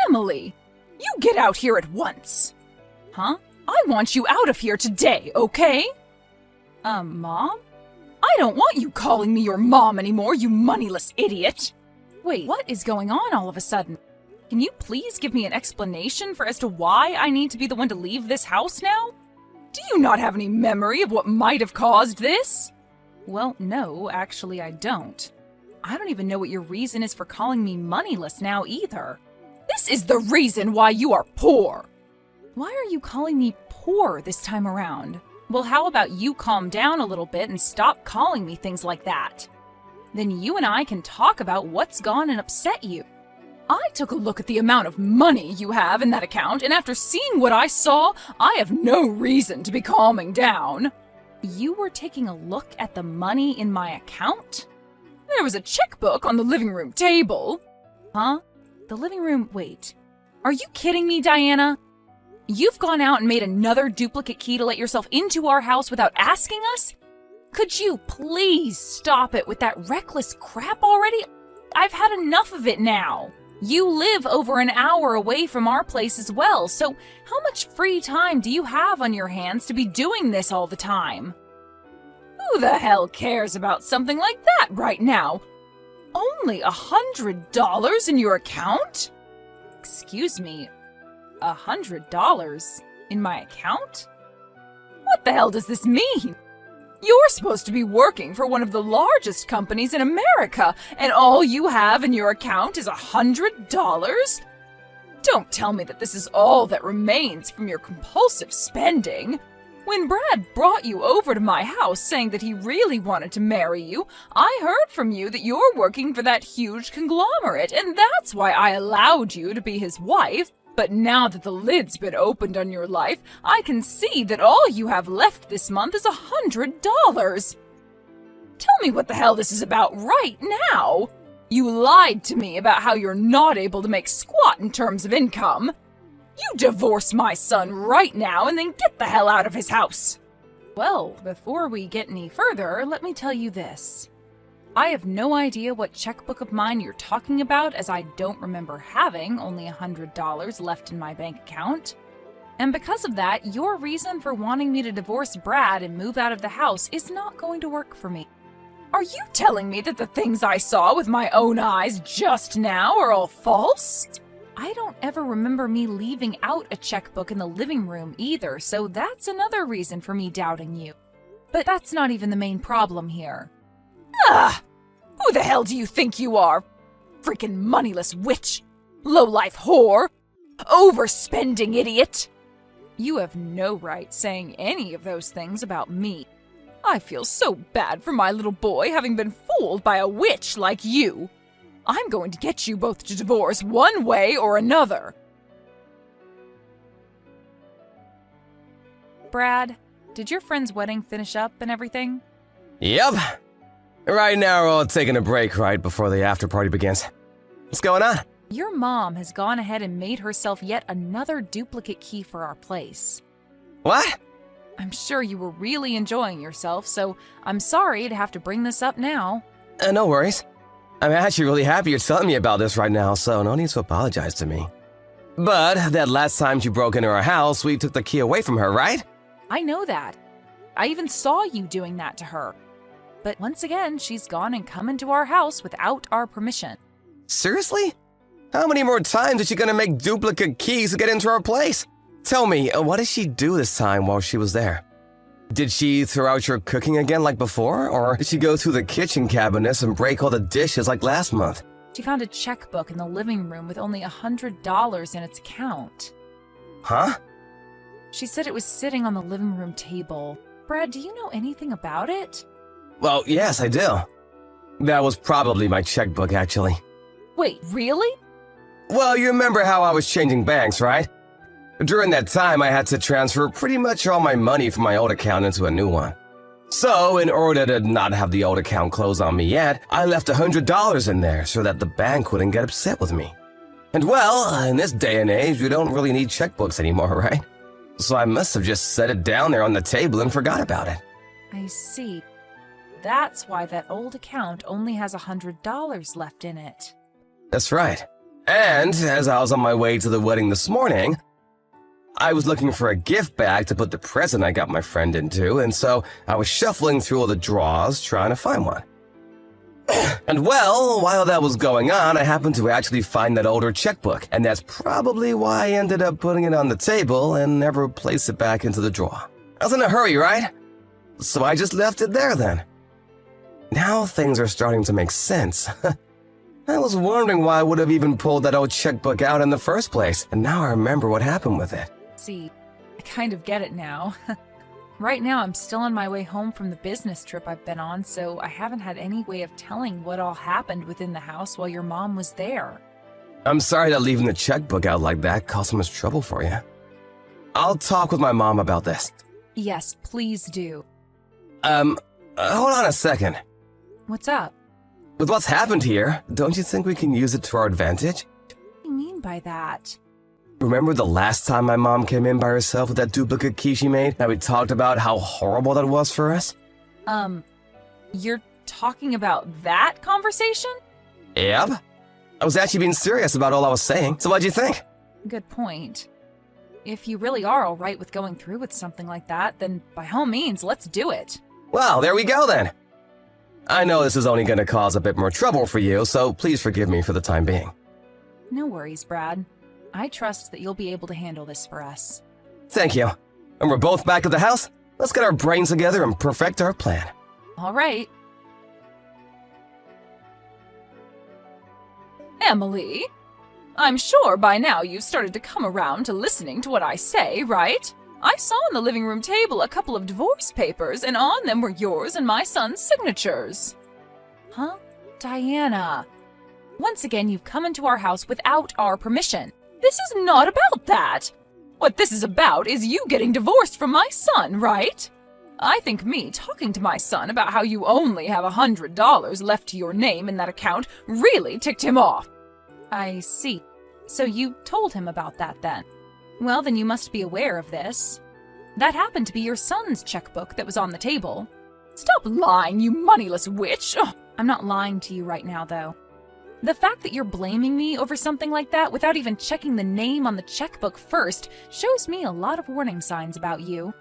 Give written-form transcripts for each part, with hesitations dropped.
Emily, you get out here at once. Huh? I want you out of here today, okay? Mom? I don't want you calling me your mom anymore, you moneyless idiot. Wait, what is going on all of a sudden? Can you please give me an explanation as to why I need to be the one to leave this house now? Do you not have any memory of what might have caused this? Well, no, actually I don't. I don't even know what your reason is for calling me moneyless now either. This is the reason why you are poor. Why are you calling me poor this time around? Well, how about you calm down a little bit and stop calling me things like that? Then you and I can talk about what's gone and upset you. I took a look at the amount of money you have in that account, and after seeing what I saw, I have no reason to be calming down. You were taking a look at the money in my account? There was a checkbook on the living room table. Huh? The living room, wait. Are you kidding me, Diana? You've gone out and made another duplicate key to let yourself into our house without asking us? Could you please stop it with that reckless crap already? I've had enough of it now. You live over an hour away from our place as well, so how much free time do you have on your hands to be doing this all the time? Who the hell cares about something like that right now? Only $100 in your account? Excuse me, $100 in my account? What the hell does this mean? You're supposed to be working for one of the largest companies in America, and all you have in your account is $100? Don't tell me that this is all that remains from your compulsive spending. When Brad brought you over to my house saying that he really wanted to marry you, I heard from you that you're working for that huge conglomerate, and that's why I allowed you to be his wife. But now that the lid's been opened on your life, I can see that all you have left this month is $100. Tell me what the hell this is about right now. You lied to me about how you're not able to make squat in terms of income. You divorce my son right now and then get the hell out of his house. Well, before we get any further, let me tell you this. I have no idea what checkbook of mine you're talking about, as I don't remember having only $100 left in my bank account. And because of that, your reason for wanting me to divorce Brad and move out of the house is not going to work for me. Are you telling me that the things I saw with my own eyes just now are all false? I don't ever remember me leaving out a checkbook in the living room either, so that's another reason for me doubting you. But that's not even the main problem here. Ugh! Who the hell do you think you are? Freaking moneyless witch! Low-life whore! Overspending idiot! You have no right saying any of those things about me. I feel so bad for my little boy having been fooled by a witch like you. I'm going to get you both to divorce one way or another. Brad, did your friend's wedding finish up and everything? Yep. Right now we're all taking a break right before the after party begins. What's going on? Your mom has gone ahead and made herself yet another duplicate key for our place. What? I'm sure you were really enjoying yourself, so I'm sorry to have to bring this up now. No worries. I'm actually really happy you're telling me about this right now, so no need to apologize to me. But that last time she broke into our house, we took the key away from her, right? I know that. I even saw you doing that to her. But once again, she's gone and come into our house without our permission. Seriously? How many more times is she gonna make duplicate keys to get into our place? Tell me, what did she do this time while she was there? Did she throw out your cooking again like before, or did she go through the kitchen cabinets and break all the dishes like last month? She found a checkbook in the living room with only $100 in its account. Huh? She said it was sitting on the living room table. Brad, do you know anything about it? Well, yes, I do. That was probably my checkbook, actually. Wait, really? Well, you remember how I was changing banks, right? During that time, I had to transfer pretty much all my money from my old account into a new one. So, in order to not have the old account close on me yet, I left $100 in there so that the bank wouldn't get upset with me. And well, in this day and age, we don't really need checkbooks anymore, right? So I must have just set it down there on the table and forgot about it. I see. That's why that old account only has $100 left in it. That's right. And as I was on my way to the wedding this morning, I was looking for a gift bag to put the present I got my friend into, and so I was shuffling through all the drawers trying to find one. And well, while that was going on, I happened to actually find that older checkbook, and that's probably why I ended up putting it on the table and never placed it back into the drawer. I was in a hurry, right? So I just left it there then. Now things are starting to make sense. I was wondering why I would have even pulled that old checkbook out in the first place, and now I remember what happened with it. See, I kind of get it now. Right now, I'm still on my way home from the business trip I've been on, so I haven't had any way of telling what all happened within the house while your mom was there. I'm sorry that leaving the checkbook out like that caused so much trouble for you. I'll talk with my mom about this. Yes, please do. Hold on a second. What's up? With what's happened here, don't you think we can use it to our advantage? What do you mean by that? Remember the last time my mom came in by herself with that duplicate key she made? That we talked about how horrible that was for us? You're talking about that conversation? Yep. I was actually being serious about all I was saying, so what'd you think? Good point. If you really are all right with going through with something like that, then by all means, let's do it. Well, there we go then. I know this is only going to cause a bit more trouble for you, so please forgive me for the time being. No worries, Brad. I trust that you'll be able to handle this for us. Thank you. And we're both back at the house? Let's get our brains together and perfect our plan. All right. Emily, I'm sure by now you've started to come around to listening to what I say, right? I saw on the living room table a couple of divorce papers, and on them were yours and my son's signatures. Huh? Diana. Once again, you've come into our house without our permission. This is not about that. What this is about is you getting divorced from my son, right? I think me talking to my son about how you only have $100 left to your name in that account really ticked him off. I see. So you told him about that then? Well, then you must be aware of this. That happened to be your son's checkbook that was on the table. Stop lying, you moneyless witch! Ugh. I'm not lying to you right now, though. The fact that you're blaming me over something like that without even checking the name on the checkbook first shows me a lot of warning signs about you.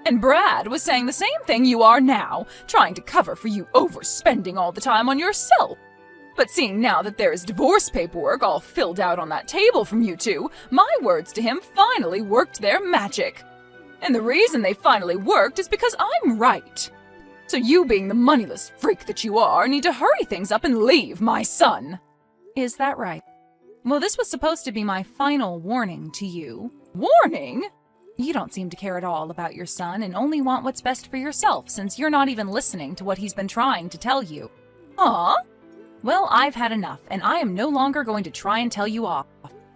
And Brad was saying the same thing you are now, trying to cover for you overspending all the time on yourself. But seeing now that there is divorce paperwork all filled out on that table from you two, my words to him finally worked their magic. And the reason they finally worked is because I'm right. So you, being the moneyless freak that you are, need to hurry things up and leave my son. Is that right? Well, this was supposed to be my final warning to you. Warning? You don't seem to care at all about your son and only want what's best for yourself, since you're not even listening to what he's been trying to tell you. Huh? Well, I've had enough, and I am no longer going to try and tell you off.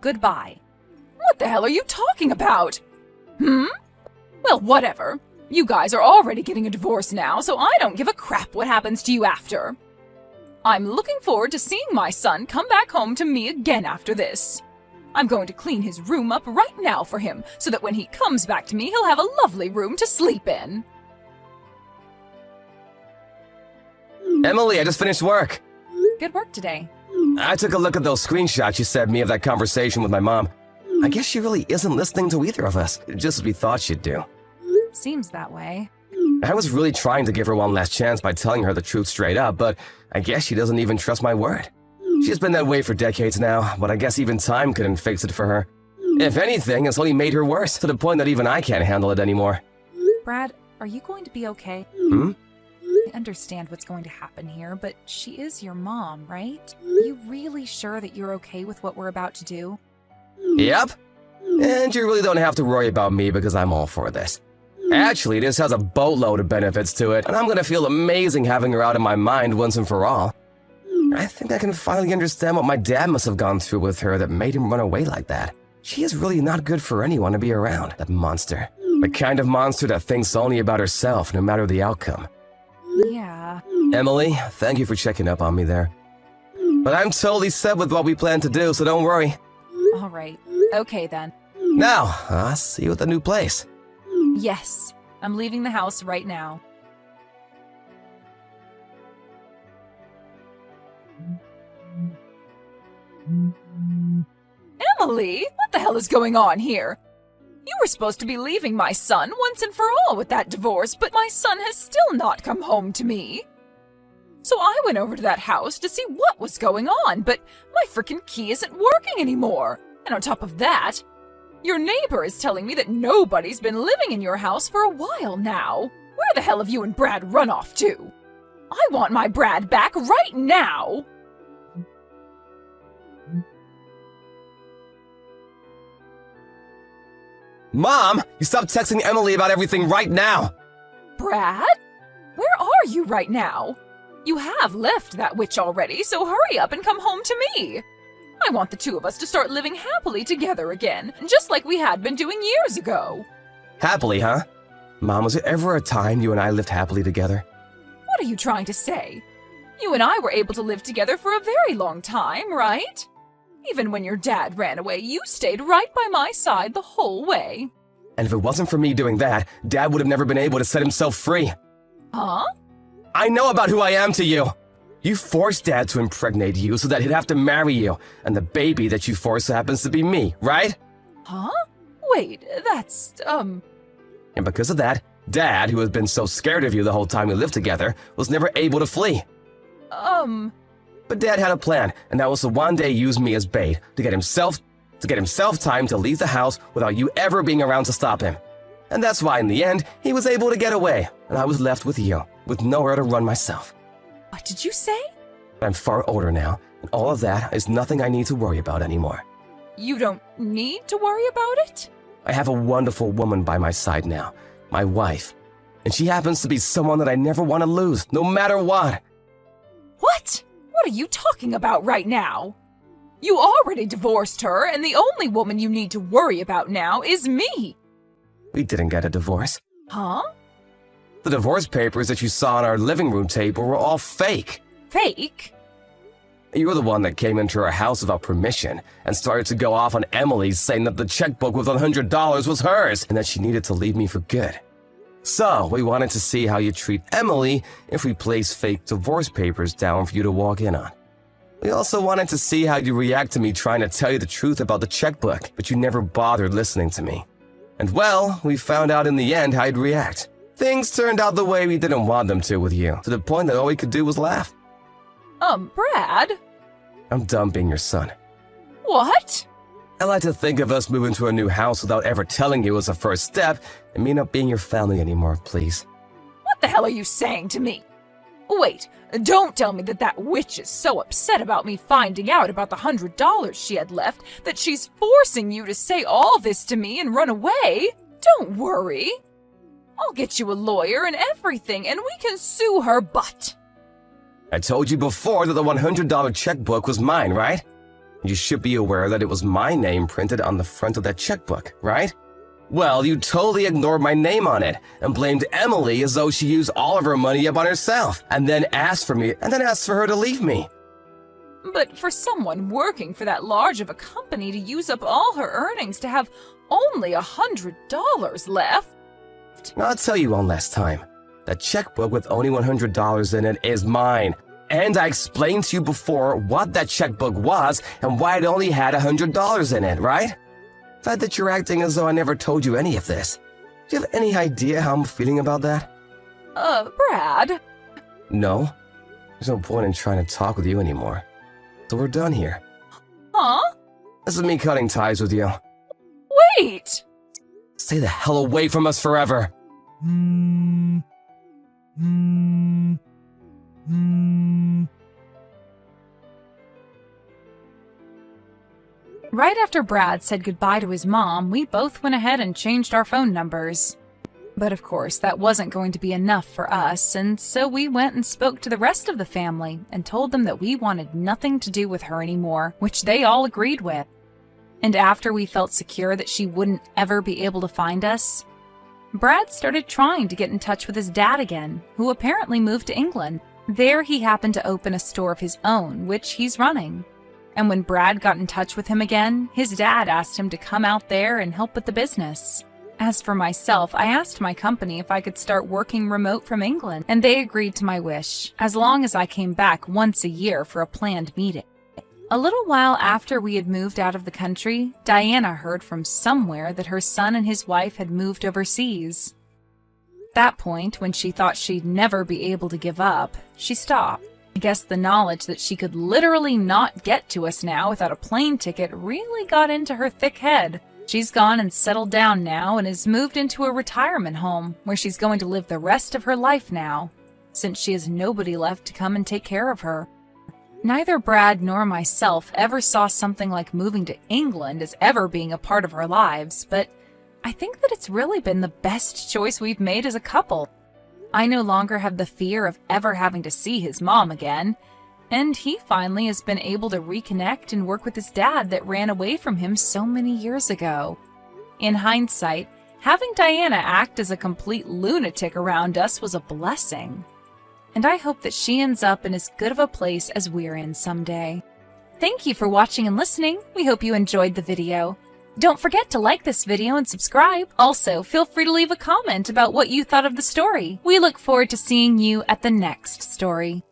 Goodbye. What the hell are you talking about? Well, whatever. You guys are already getting a divorce now, so I don't give a crap what happens to you after. I'm looking forward to seeing my son come back home to me again after this. I'm going to clean his room up right now for him, so that when he comes back to me, he'll have a lovely room to sleep in. Emily, I just finished work. Good work today. I took a look at those screenshots you sent me of that conversation with my mom. I guess she really isn't listening to either of us, just as we thought she'd do. Seems that way. I was really trying to give her one last chance by telling her the truth straight up, but I guess she doesn't even trust my word. She's been that way for decades now, but I guess even time couldn't fix it for her. If anything, it's only made her worse, to the point that even I can't handle it anymore. Brad, are you going to be okay? I understand what's going to happen here, but she is your mom, right? Are you really sure that you're okay with what we're about to do? Yep. And you really don't have to worry about me because I'm all for this. Actually, this has a boatload of benefits to it, and I'm gonna feel amazing having her out of my mind once and for all. I think I can finally understand what my dad must have gone through with her that made him run away like that. She is really not good for anyone to be around, that monster. The kind of monster that thinks only about herself, no matter the outcome. Yeah. Emily, thank you for checking up on me there. But I'm totally set with what we plan to do, so don't worry. All right. Okay, then. Now, I'll see you at the new place. Yes. I'm leaving the house right now. Emily, what the hell is going on here? You were supposed to be leaving my son once and for all with that divorce, but my son has still not come home to me. So I went over to that house to see what was going on, but my frickin' key isn't working anymore. And on top of that, your neighbor is telling me that nobody's been living in your house for a while now. Where the hell have you and Brad run off to? I want my Brad back right now! Mom, you stop texting Emily about everything right now! Brad? Where are you right now? You have left that witch already, so hurry up and come home to me. I want the two of us to start living happily together again, just like we had been doing years ago. Happily, huh? Mom, was there ever a time you and I lived happily together? What are you trying to say? You and I were able to live together for a very long time, right? Even when your dad ran away, you stayed right by my side the whole way. And if it wasn't for me doing that, Dad would have never been able to set himself free. Huh? I know about who I am to you. You forced Dad to impregnate you so that he'd have to marry you, and the baby that you forced happens to be me, right? Huh? Wait, that's, And because of that, Dad, who has been so scared of you the whole time we lived together, was never able to flee. But Dad had a plan, and that was to one day use me as bait to get himself time to leave the house without you ever being around to stop him. And that's why in the end, he was able to get away, and I was left with you, with nowhere to run myself. What did you say? I'm far older now, and all of that is nothing I need to worry about anymore. You don't need to worry about it? I have a wonderful woman by my side now, my wife, and she happens to be someone that I never want to lose, no matter what. What? What are you talking about right now? You already divorced her, and the only woman you need to worry about now is me. We didn't get a divorce. Huh? The divorce papers that you saw on our living room table were all fake. Fake? You were the one that came into our house without permission and started to go off on Emily saying that the checkbook with $100 was hers and that she needed to leave me for good. So, we wanted to see how you treat Emily if we place fake divorce papers down for you to walk in on. We also wanted to see how you react to me trying to tell you the truth about the checkbook, but you never bothered listening to me. And well, we found out in the end how you'd react. Things turned out the way we didn't want them to with you, to the point that all we could do was laugh. Brad? I'm done being your son. What? I like to think of us moving to a new house without ever telling you as a first step, and me not being your family anymore, please. What the hell are you saying to me? Wait, don't tell me that that witch is so upset about me finding out about the $100 she had left that she's forcing you to say all this to me and run away. Don't worry. I'll get you a lawyer and everything, and we can sue her butt. I told you before that the $100 checkbook was mine, right? You should be aware that it was my name printed on the front of that checkbook, right? Well, you totally ignored my name on it and blamed Emily as though she used all of her money up on herself and then asked for her to leave me. But for someone working for that large of a company to use up all her earnings to have only $100 left. I'll tell you one last time. That checkbook with only $100 in it is mine. And I explained to you before what that checkbook was and why it only had $100 in it, right? The fact that you're acting as though I never told you any of this. Do you have any idea how I'm feeling about that? Brad? No. There's no point in trying to talk with you anymore. So we're done here. Huh? This is me cutting ties with you. Wait! Stay the hell away from us forever. Right after Brad said goodbye to his mom, we both went ahead and changed our phone numbers. But of course, that wasn't going to be enough for us, and so we went and spoke to the rest of the family and told them that we wanted nothing to do with her anymore, which they all agreed with. And after we felt secure that she wouldn't ever be able to find us, Brad started trying to get in touch with his dad again, who apparently moved to England. There he happened to open a store of his own, which he's running. And when Brad got in touch with him again, his dad asked him to come out there and help with the business. As for myself, I asked my company if I could start working remote from England, and they agreed to my wish, as long as I came back once a year for a planned meeting. A little while after we had moved out of the country, Diana heard from somewhere that her son and his wife had moved overseas. At that point, when she thought she'd never be able to give up, she stopped. I guess the knowledge that she could literally not get to us now without a plane ticket really got into her thick head. She's gone and settled down now and has moved into a retirement home where she's going to live the rest of her life now, since she has nobody left to come and take care of her. Neither Brad nor myself ever saw something like moving to England as ever being a part of our lives, but I think that it's really been the best choice we've made as a couple. I no longer have the fear of ever having to see his mom again, and he finally has been able to reconnect and work with his dad that ran away from him so many years ago. In hindsight, having Diana act as a complete lunatic around us was a blessing. And I hope that she ends up in as good of a place as we're in someday. Thank you for watching and listening. We hope you enjoyed the video. Don't forget to like this video and subscribe. Also, feel free to leave a comment about what you thought of the story. We look forward to seeing you at the next story.